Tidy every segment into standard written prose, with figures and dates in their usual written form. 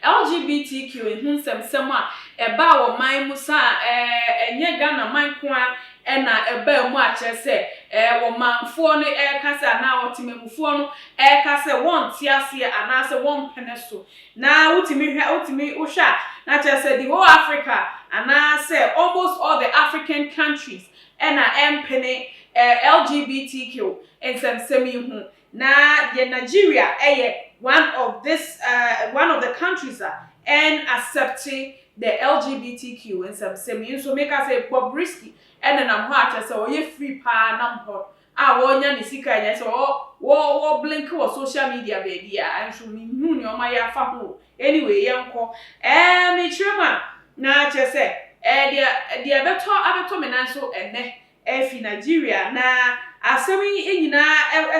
LGBTQ in sema eba wo man musa enye Ghana man kwa na eba mu a chese wo manfo no kase ana otimemufo no kase won tiase ana se won peneso na utimi usha na chese the whole Africa ana se almost all the African countries na empene LGBTQ in semi hu na ye Nigeria one of the countries and accepting the LGBTQ and some semi so make us say Bobrisky and then I'm hard to say oh free pa number wonya ni sika nya so wo blink wo social media baby and so me hu ni o ma ya fa ho anyway yenko me trema na che say dia abeto me nan so ene fi Nigeria na asemi enyina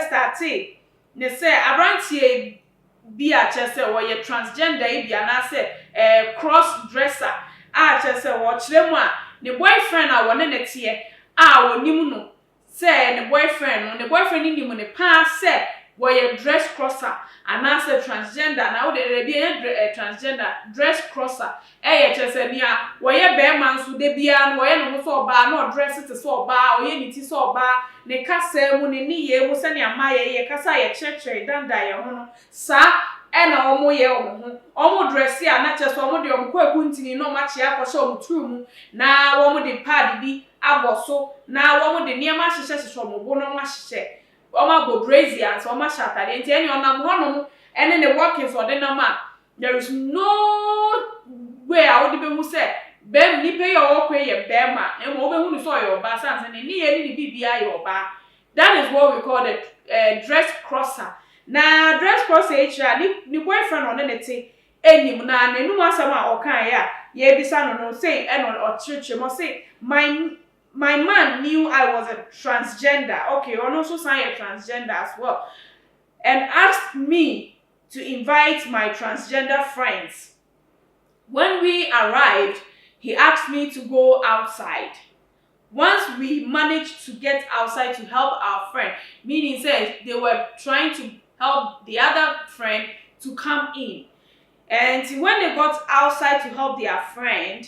starte ne say abrantie bi a chese wo ye transgender bi ana se cross dresser a chese wo kiremu a ne boyfriend a wo ne tie a wo nim no se ne boyfriend nim ne pa se wo ye dress crosser ana se transgender na wo de bi transgender dress crosser ye chese bia wo ye be man so de bia no wo ye no so oba na o dress it so oba o ye ni ti so oba ne kasa mu ne ni ye mu se ne amaye ye kasa ye church danda ye ho no sa ena omo ye omo dress ya na cheso omo de omo kwaku ntini no ma chia akoshe omo tumu na omo de pad bi agoso na omo de niam ahihye omo bo no ma hihye omo go brazier so omo shatade enti eni onam ho no ene ne working so de na ma there is no way I would be mu say bem ni pe your work ye bema e mo be hu ni so your ba sanse ni ye ni bibia your ba. That is what we call the dress crosser. Na dress crosser ni boyfriend on nete enim na nenu asama okan ya ye bisa no say o church mo say my man knew I was a transgender. Okay, or also say a transgender as well, and asked me to invite my transgender friends. When we arrived, he asked me to go outside. Once we managed to get outside to help our friend, meaning says they were trying to help the other friend to come in. And when they got outside to help their friend,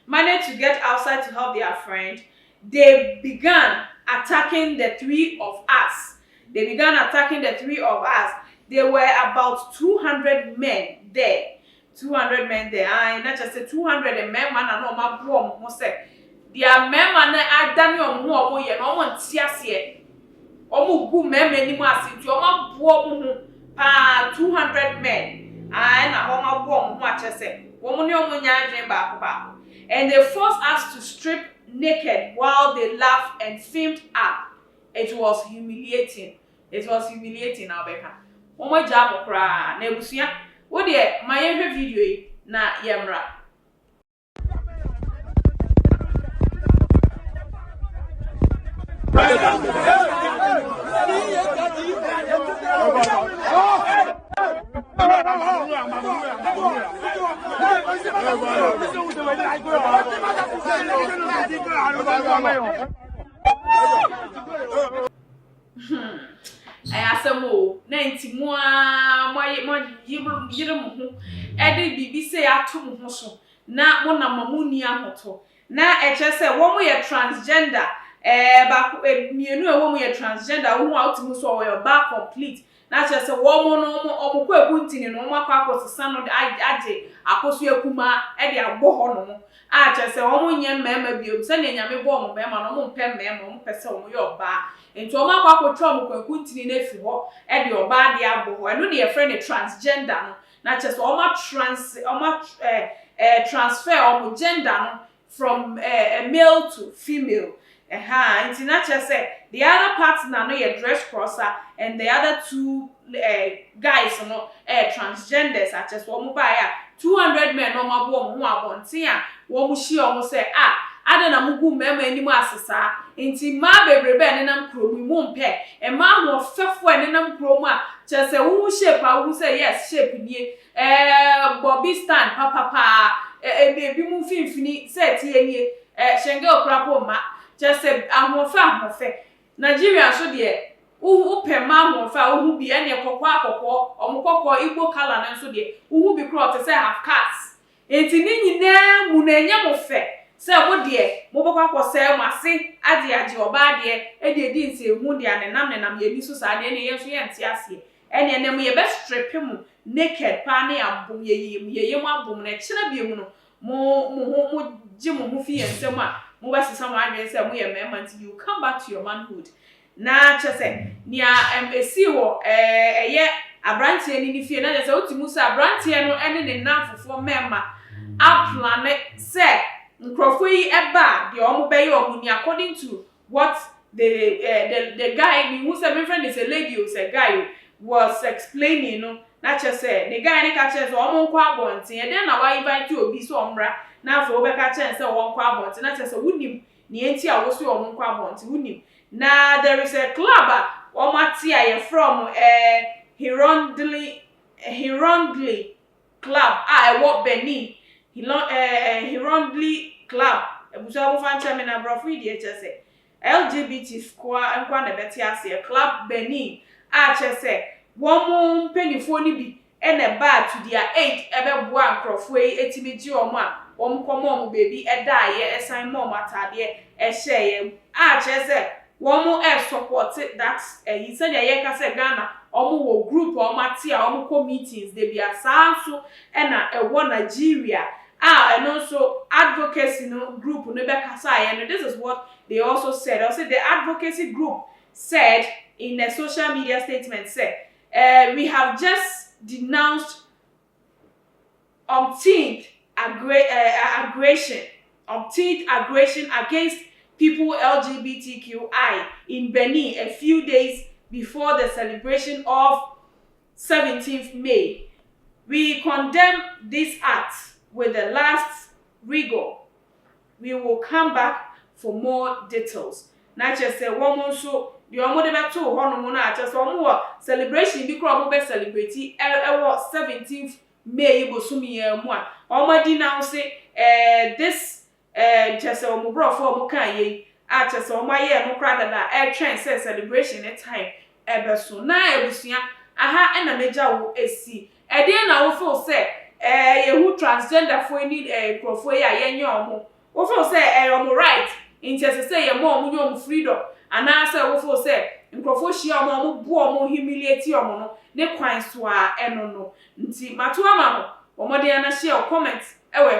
managed to get outside to help their friend, they began attacking the three of us. There were about 200 men there. 200 men there. I not just say 200 men man and no ma bro mo say. Dia men man adani omo ye no mo ntiase. Omo gu men ni mo asintu omo bo mo pa 200 men. I na omo bo mo achese. Omo ni omo nya adwen ba. And they forced us to strip naked while they laughed and filmed up. It was humiliating. Now Becca. Omo jam kra na ebusia wo de mayehwe video yi na yemra ayasemo na ntimo mo yire mo ho ede bibi se atom ho so na mo na mamuni ahoto na eche se wo mo ye transgender ba mienu wo mo ye transgender wo ho atom so wo ba complete na eche se wo mo no mo kwaku ntini no mo akosesa no age akoso akuma ede agbo ho no a eche se wo mo nye mema bio se na nyame bo mo mema no mo mpe mema mo pese wo mo ye oba enti o makwa kwotwa mo kwaku ntini na efi ho ede oba de agbo ho eno de ye friend transgender no na chese o ma transfer o gender no from a male to female. Enti na chese the other partner no ye dress crosser and the other two guys no transgenders a chese o mo ba ya 200 men no ma bo mo ho abonten a wo mo hie o mo say ada na mugu mema animu asesa inti ma bebrebe nenam kromu mu mpe ma ho fefo nenam kromu a chese wo shape a wo say yes shape nie Bobby stand papa ebi mu finfini set ye nie shenge okrapo ma chese ahofe Nigeria so de uhu pema ahofa uhu bi ene kokko omukokko igbo color na so de uhu bi crop say half cast enti ni nyina mu na enya mo fe se wo de mo bokwa akose mase ade oba de edi nse hu de anenam ye bi so sa de ne ye so ye nti ase ene ene mo ye be strip mu naked pa ne abum ye mo abum na kire bi mu no mo ji mo hu fi ensem a mo ba sesa mo adwen se mo ye mema nti you come back to your manhood na chese nia esi wo eye abrantie ni fie na chese otimu se abrantie no ene ne nanfofo mema aplan se nkrofo yi eba de omo be ye omo ni according to what the guy me who say my friend is a lady who say guy was explaining no na chese the guy ne ka chese omo nkwa abonten e den na wa invite obi so omra na afọ obeka chese won kwa abonten na chese wunim ni enti a wo so omo nkwa abonten wunim. Now there is a club Omatia from Hirondly Club. I walk Benin. Hirondly Club. Ebusa fan chairman na brofri di chese. LGBT square nkwa na betiase Club Benin. Chese womo penifo ni bi ene ba to their 8 ebe boa nkrofo etimiji omo a omkomo omo baby eda ye esan mo matade ehye chese womo support that he said ye ka say Ghana omo wo group omati a omo committees they be asanso na ewo Nigeria and also advocacy no group no be kasa and this is what they also said. Also the advocacy group said in a social media statement said we have just denounced obtained aggression against people LGBTQI in Benin a few days before the celebration of 17th May. We condemn this act with the last rigor. We will come back for more details. Na chese woman so the omo de beto hono na chese omo celebration bi kro omo be celebrate 17th May ibosumi ye mu a omo di now say this chese omo brofo omo kan ye chese omo aye no kra da trend say celebration time ebeso na ebusua aha na meja wo esi ede na wo feel say yehu transgender for ni crofo ya ye nya omo wo feel say omo right in chese say ye mo omo nyom freedom ana say wo feel say nkrofo hia omo bu omo humiliate omo no ne kwan so a eno no nti mato ama ho omo de na share comment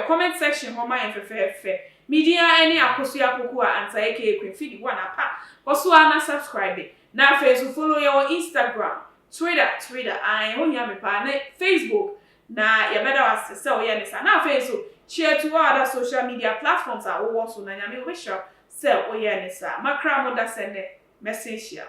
comment section ho ma enfefefe media any akoso akoko a anta eke feed one apa koso na subscribe na Facebook follow your Instagram Twitter I honya me pa na Facebook na ya beda was se o ye nisa na Facebook share to other social media platforms a wo so na nyame wish se o ye nisa makra mo da send message ya